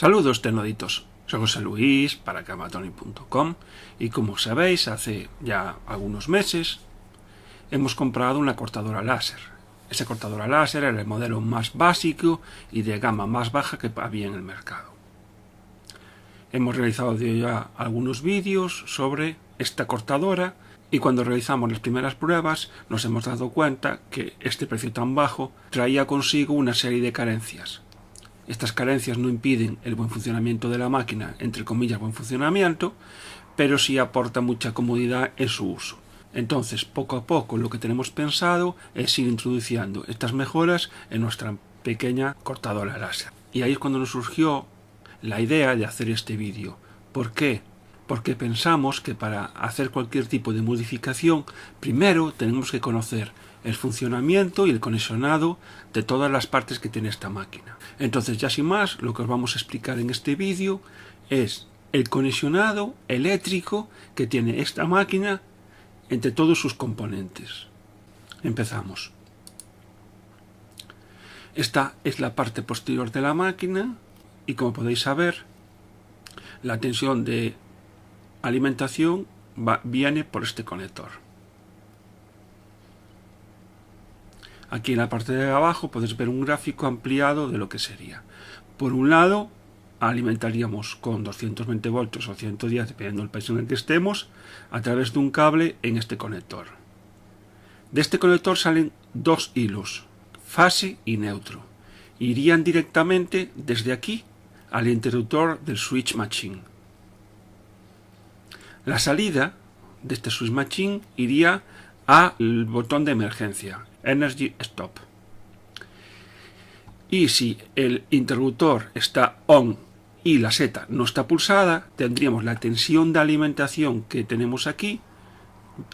Saludos tecnoditos, soy José Luis para camatoni.com y como sabéis hace ya algunos meses hemos comprado una cortadora láser. Esa cortadora láser era el modelo más básico y de gama más baja que había en el mercado. Hemos realizado ya algunos vídeos sobre esta cortadora y cuando realizamos las primeras pruebas nos hemos dado cuenta que este precio tan bajo traía consigo una serie de carencias. Estas carencias no impiden el buen funcionamiento de la máquina, entre comillas buen funcionamiento, pero sí aporta mucha comodidad en su uso. Entonces, poco a poco lo que tenemos pensado es ir introduciendo estas mejoras en nuestra pequeña cortadora láser. Y ahí es cuando nos surgió la idea de hacer este vídeo. ¿Por qué? Porque pensamos que para hacer cualquier tipo de modificación, primero tenemos que conocer el funcionamiento y el conexionado de todas las partes que tiene esta máquina. Entonces, ya sin más, lo que os vamos a explicar en este vídeo es el conexionado eléctrico que tiene esta máquina entre todos sus componentes. Empezamos. Esta es la parte posterior de la máquina y como podéis saber, la tensión de alimentación viene por este conector. Aquí en la parte de abajo podéis ver un gráfico ampliado de lo que sería. Por un lado, alimentaríamos con 220 voltios o 110, dependiendo del país en el que estemos, a través de un cable en este conector. De este conector salen dos hilos, fase y neutro. Irían directamente desde aquí al interruptor del switch machine. La salida de este switch machine iría al botón de emergencia, Energy Stop. Y si el interruptor está on y la seta no está pulsada, tendríamos la tensión de alimentación que tenemos aquí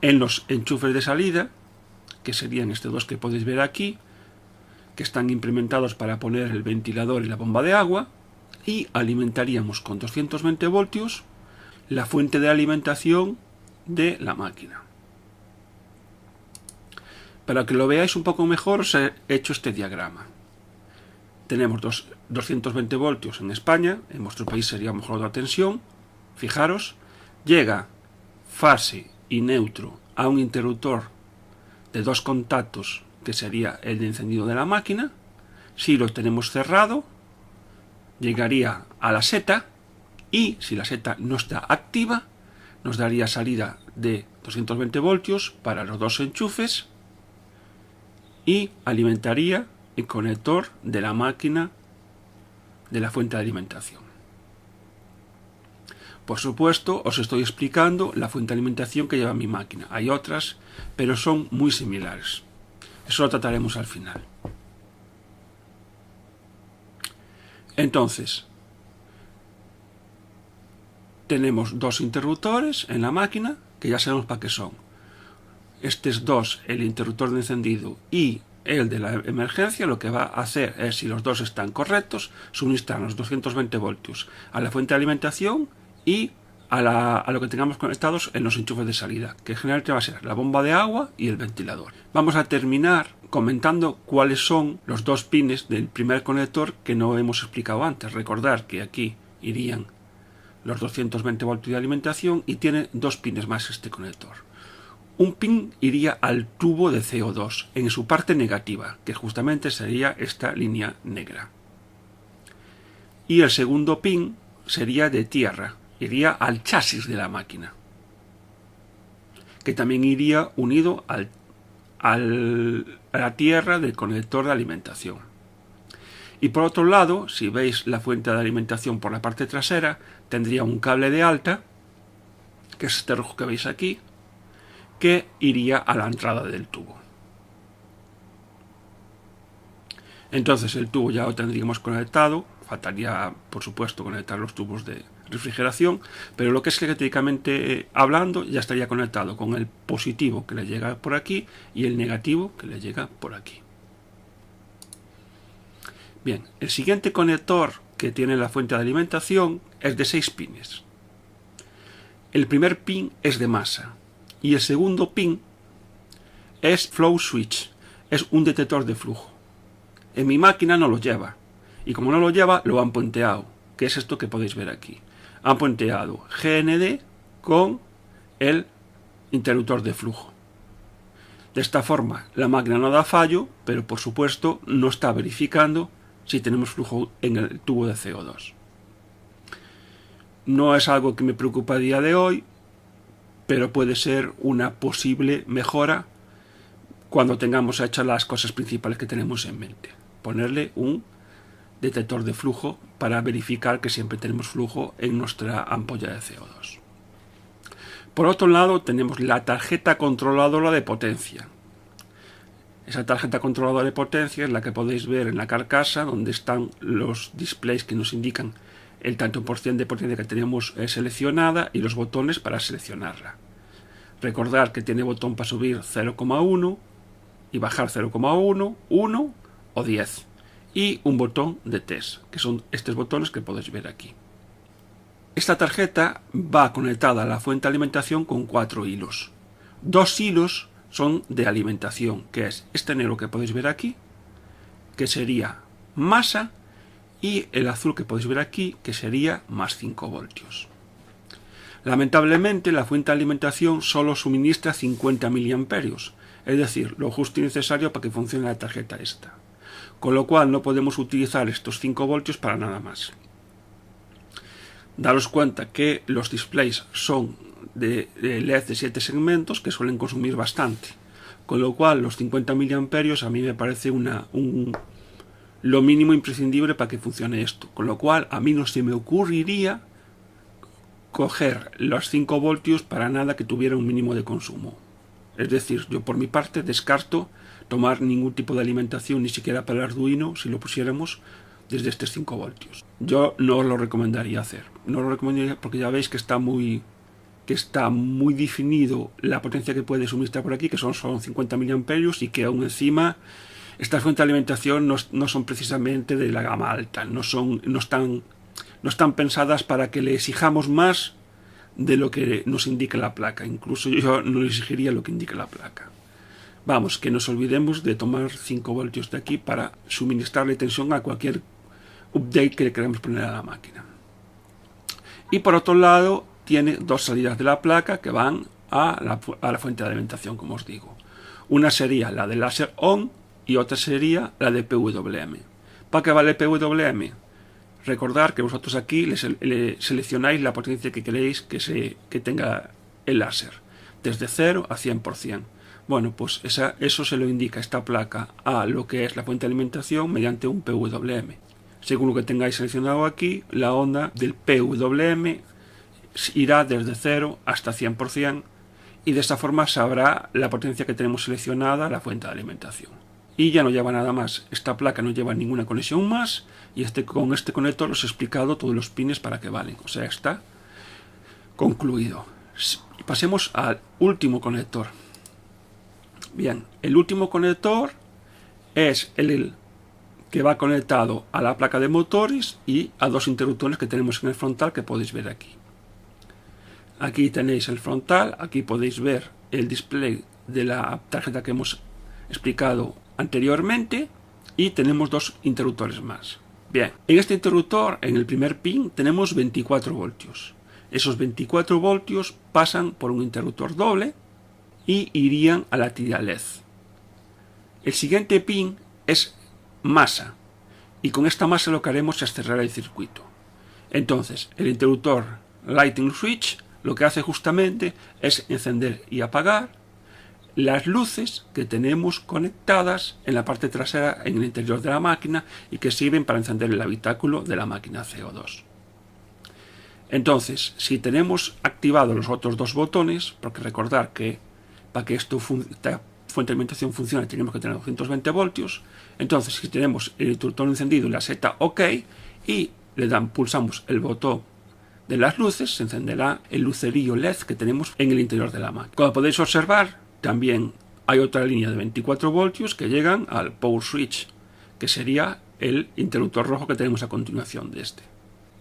en los enchufes de salida, que serían estos dos que podéis ver aquí, que están implementados para poner el ventilador y la bomba de agua, y alimentaríamos con 220 voltios la fuente de alimentación de la máquina. Para que lo veáis un poco mejor os he hecho este diagrama. Tenemos 220 voltios en España, en vuestro país sería mejor otra tensión. Fijaros, llega fase y neutro a un interruptor de dos contactos que sería el de encendido de la máquina. Si lo tenemos cerrado, llegaría a la seta y si la seta no está activa, nos daría salida de 220 voltios para los dos enchufes y alimentaría el conector de la máquina de la fuente de alimentación. Por supuesto, os estoy explicando la fuente de alimentación que lleva mi máquina. Hay otras, pero son muy similares. Eso lo trataremos al final. Entonces, tenemos dos interruptores en la máquina, que ya sabemos para qué son. Estos dos, el interruptor de encendido y el de la emergencia, lo que va a hacer es, si los dos están correctos, suministrar los 220 voltios a la fuente de alimentación y a lo que tengamos conectados en los enchufes de salida, que generalmente va a ser la bomba de agua y el ventilador. Vamos a terminar comentando cuáles son los dos pines del primer conector que no hemos explicado antes. Recordar que aquí irían los 220 voltios de alimentación y tiene dos pines más este conector. Un pin iría al tubo de CO2 en su parte negativa, que justamente sería esta línea negra. Y el segundo pin sería de tierra, iría al chasis de la máquina, que también iría unido a la tierra del conector de alimentación. Y por otro lado, si veis la fuente de alimentación por la parte trasera, tendría un cable de alta, que es este rojo que veis aquí, que iría a la entrada del tubo. Entonces el tubo ya lo tendríamos conectado, faltaría por supuesto conectar los tubos de refrigeración, pero lo que es eléctricamente hablando ya estaría conectado con el positivo que le llega por aquí y el negativo que le llega por aquí. Bien, el siguiente conector que tiene la fuente de alimentación es de 6 pines. El primer pin es de masa y el segundo pin es flow switch, es un detector de flujo. En mi máquina no lo lleva y como no lo lleva lo han puenteado, que es esto que podéis ver aquí. Han puenteado GND con el interruptor de flujo. De esta forma la máquina no da fallo, pero por supuesto no está verificando si tenemos flujo en el tubo de CO2. No es algo que me preocupa a día de hoy, pero puede ser una posible mejora cuando tengamos hechas las cosas principales que tenemos en mente. Ponerle un detector de flujo para verificar que siempre tenemos flujo en nuestra ampolla de CO2. Por otro lado, tenemos la tarjeta controladora de potencia. Esa tarjeta controladora de potencia es la que podéis ver en la carcasa, donde están los displays que nos indican el tanto por cien de potencia que tenemos seleccionada y los botones para seleccionarla. Recordad que tiene botón para subir 0,1 y bajar 0,1, 1 o 10. Y un botón de test, que son estos botones que podéis ver aquí. Esta tarjeta va conectada a la fuente de alimentación con 4 hilos. 2 hilos son de alimentación, que es este negro que podéis ver aquí, que sería masa, y el azul que podéis ver aquí, que sería más 5 voltios. Lamentablemente, la fuente de alimentación solo suministra 50 miliamperios, es decir, lo justo y necesario para que funcione la tarjeta esta. Con lo cual no podemos utilizar estos 5 voltios para nada más. Daros cuenta que los displays son de LED de 7 segmentos que suelen consumir bastante. Con lo cual los 50 miliamperios a mí me parece lo mínimo imprescindible para que funcione esto. Con lo cual a mí no se me ocurriría coger los 5 voltios para nada que tuviera un mínimo de consumo. Es decir, yo por mi parte descarto tomar ningún tipo de alimentación, ni siquiera para el Arduino, si lo pusiéramos desde estos 5 voltios. Yo no os lo recomendaría hacer. No lo recomendaría porque ya veis que está muy definido la potencia que puede suministrar por aquí, que son 50 miliamperios, y que aún encima estas fuentes de alimentación no son precisamente de la gama alta, no están pensadas para que le exijamos más de lo que nos indica la placa. Incluso yo no le exigiría lo que indica la placa. Vamos, que nos olvidemos de tomar 5 voltios de aquí para suministrarle tensión a cualquier update que le queramos poner a la máquina. Y por otro lado, tiene 2 salidas de la placa que van a la fuente de alimentación, como os digo. Una sería la de láser on y otra sería la de PWM. ¿Para qué vale PWM? Recordad que vosotros aquí le seleccionáis la potencia que queréis que tenga el láser, desde 0 a 100%. Bueno, pues eso se lo indica esta placa a lo que es la fuente de alimentación mediante un PWM. Según lo que tengáis seleccionado aquí, la onda del PWM irá desde 0 hasta 100%, y de esta forma sabrá la potencia que tenemos seleccionada a la fuente de alimentación. Y ya no lleva nada más. Esta placa no lleva ninguna conexión más, y con este conector os he explicado todos los pines para que valen. O sea, está concluido. Pasemos al último conector. Bien, el último conector es el que va conectado a la placa de motores y a 2 interruptores que tenemos en el frontal, que podéis ver aquí. Aquí tenéis el frontal, aquí podéis ver el display de la tarjeta que hemos explicado anteriormente, y tenemos 2 interruptores más. Bien, en este interruptor, en el primer pin, tenemos 24 voltios. Esos 24 voltios pasan por un interruptor doble y irían a la tira LED. El siguiente pin es masa, y con esta masa lo que haremos es cerrar el circuito. Entonces, el interruptor Lighting Switch lo que hace justamente es encender y apagar las luces que tenemos conectadas en la parte trasera, en el interior de la máquina, y que sirven para encender el habitáculo de la máquina CO2. Entonces, si tenemos activados los otros 2 botones, porque recordad que para que esta fuente de alimentación funcione tenemos que tener 220 voltios, entonces si tenemos el interruptor encendido y la seta OK y pulsamos el botón de las luces, se encenderá el lucerillo LED que tenemos en el interior de la máquina. Como podéis observar, también hay otra línea de 24 voltios que llegan al Power Switch, que sería el interruptor rojo que tenemos a continuación de este.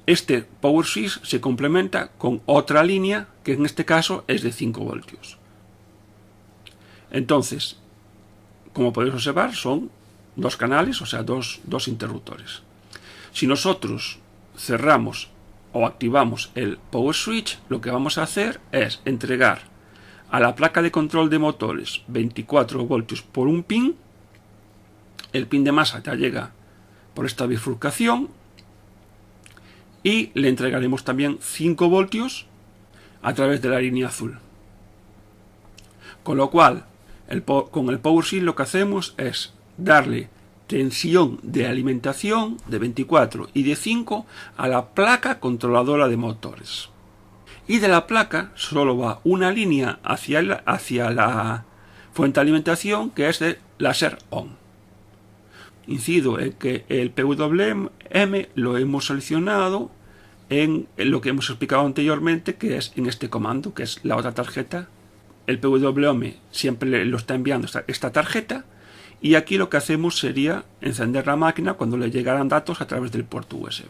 Este Power Switch se complementa con otra línea que en este caso es de 5 voltios. Entonces, como podéis observar, son 2 canales, o sea, dos interruptores. Si nosotros cerramos o activamos el Power Switch, lo que vamos a hacer es entregar a la placa de control de motores 24 voltios por un pin. El pin de masa ya llega por esta bifurcación y le entregaremos también 5 voltios a través de la línea azul. Con lo cual, con el Power Switch lo que hacemos es darle tensión de alimentación de 24 y de 5 a la placa controladora de motores. Y de la placa solo va una línea hacia la fuente de alimentación, que es de láser on. Incido en que el PWM lo hemos seleccionado en lo que hemos explicado anteriormente, que es en este comando, que es la otra tarjeta. El PWM siempre lo está enviando esta tarjeta, y aquí lo que hacemos sería encender la máquina cuando le llegaran datos a través del puerto USB.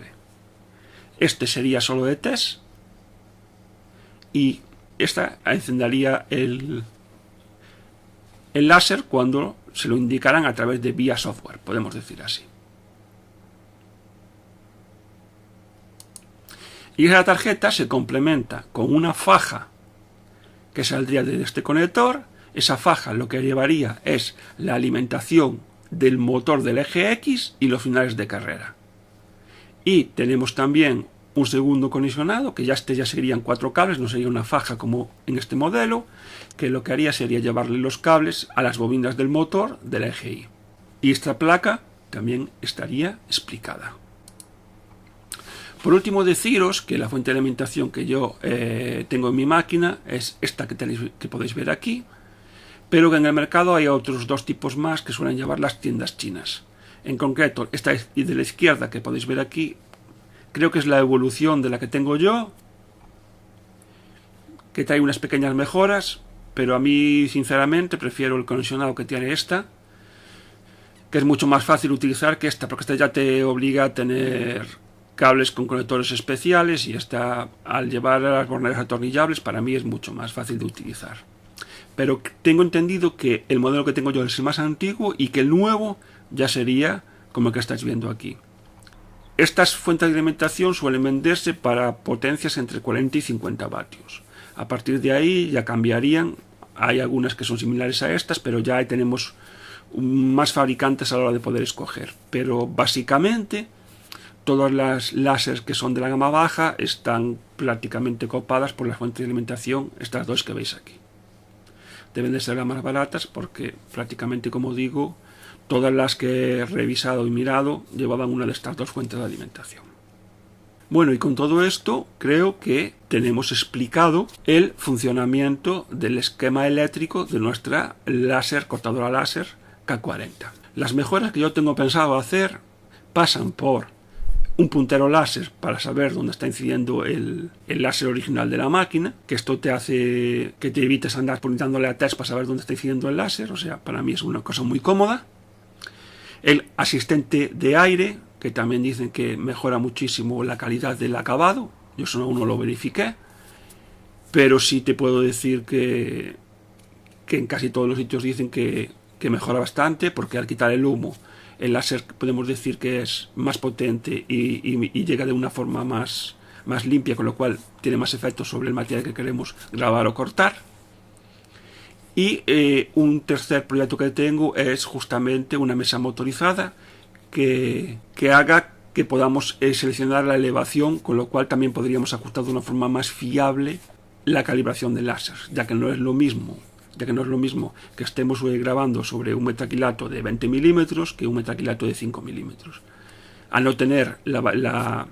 Este sería solo de test, y esta encendería el láser cuando se lo indicaran a través de vía software, podemos decir así. Y esa tarjeta se complementa con una faja que saldría de este conector. Esa faja lo que llevaría es la alimentación del motor del eje X y los finales de carrera. Y tenemos también un segundo conexionado, que ya serían 4 cables, no sería una faja como en este modelo, que lo que haría sería llevarle los cables a las bobinas del motor del eje Y. Y esta placa también estaría explicada. Por último, deciros que la fuente de alimentación que yo tengo en mi máquina es esta que podéis ver aquí, pero que en el mercado hay otros 2 tipos más que suelen llevar las tiendas chinas. En concreto, esta de la izquierda que podéis ver aquí, creo que es la evolución de la que tengo yo, que trae unas pequeñas mejoras, pero a mí sinceramente prefiero el conexionado que tiene esta, que es mucho más fácil utilizar que esta, porque esta ya te obliga a tener cables con conectores especiales, y esta, al llevar las borneras atornillables, para mí es mucho más fácil de utilizar. Pero tengo entendido que el modelo que tengo yo es el más antiguo y que el nuevo ya sería como el que estáis viendo aquí. Estas fuentes de alimentación suelen venderse para potencias entre 40 y 50 vatios. A partir de ahí ya cambiarían. Hay algunas que son similares a estas, pero ya tenemos más fabricantes a la hora de poder escoger. Pero básicamente todas las láseres que son de la gama baja están prácticamente copadas por las fuentes de alimentación, estas 2 que veis aquí. Deben de ser las más baratas porque prácticamente, como digo, todas las que he revisado y mirado llevaban una de estas 2 fuentes de alimentación. Bueno, y con todo esto creo que tenemos explicado el funcionamiento del esquema eléctrico de nuestra cortadora láser K40. Las mejoras que yo tengo pensado hacer pasan por un puntero láser para saber dónde está incidiendo el láser original de la máquina, que esto te hace que te evites andar poniéndole a test para saber dónde está incidiendo el láser, o sea, para mí es una cosa muy cómoda. El asistente de aire, que también dicen que mejora muchísimo la calidad del acabado, yo eso aún no lo verifiqué, pero sí te puedo decir que en casi todos los sitios dicen que mejora bastante, porque al quitar el humo, el láser podemos decir que es más potente y llega de una forma más limpia, con lo cual tiene más efecto sobre el material que queremos grabar o cortar. Y un tercer proyecto que tengo es justamente una mesa motorizada que haga que podamos seleccionar la elevación, con lo cual también podríamos ajustar de una forma más fiable la calibración del láser, ya que no es lo mismo que estemos grabando sobre un metacrilato de 20 milímetros que un metacrilato de 5 milímetros. Al no tener la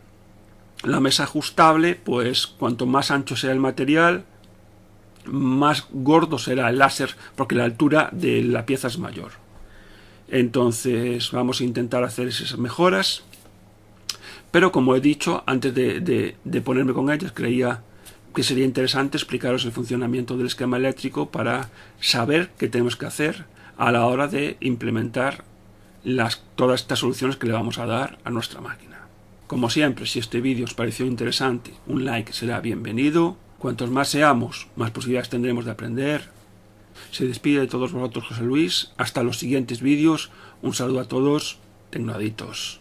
mesa ajustable, pues cuanto más ancho sea el material, más gordo será el láser, porque la altura de la pieza es mayor. Entonces vamos a intentar hacer esas mejoras, pero como he dicho, antes de ponerme con ellas, creía que sería interesante explicaros el funcionamiento del esquema eléctrico para saber qué tenemos que hacer a la hora de implementar todas estas soluciones que le vamos a dar a nuestra máquina. Como siempre, si este vídeo os pareció interesante, un like será bienvenido. Cuantos más seamos, más posibilidades tendremos de aprender. Se despide de todos vosotros José Luis. Hasta los siguientes vídeos. Un saludo a todos, tecnoadictos.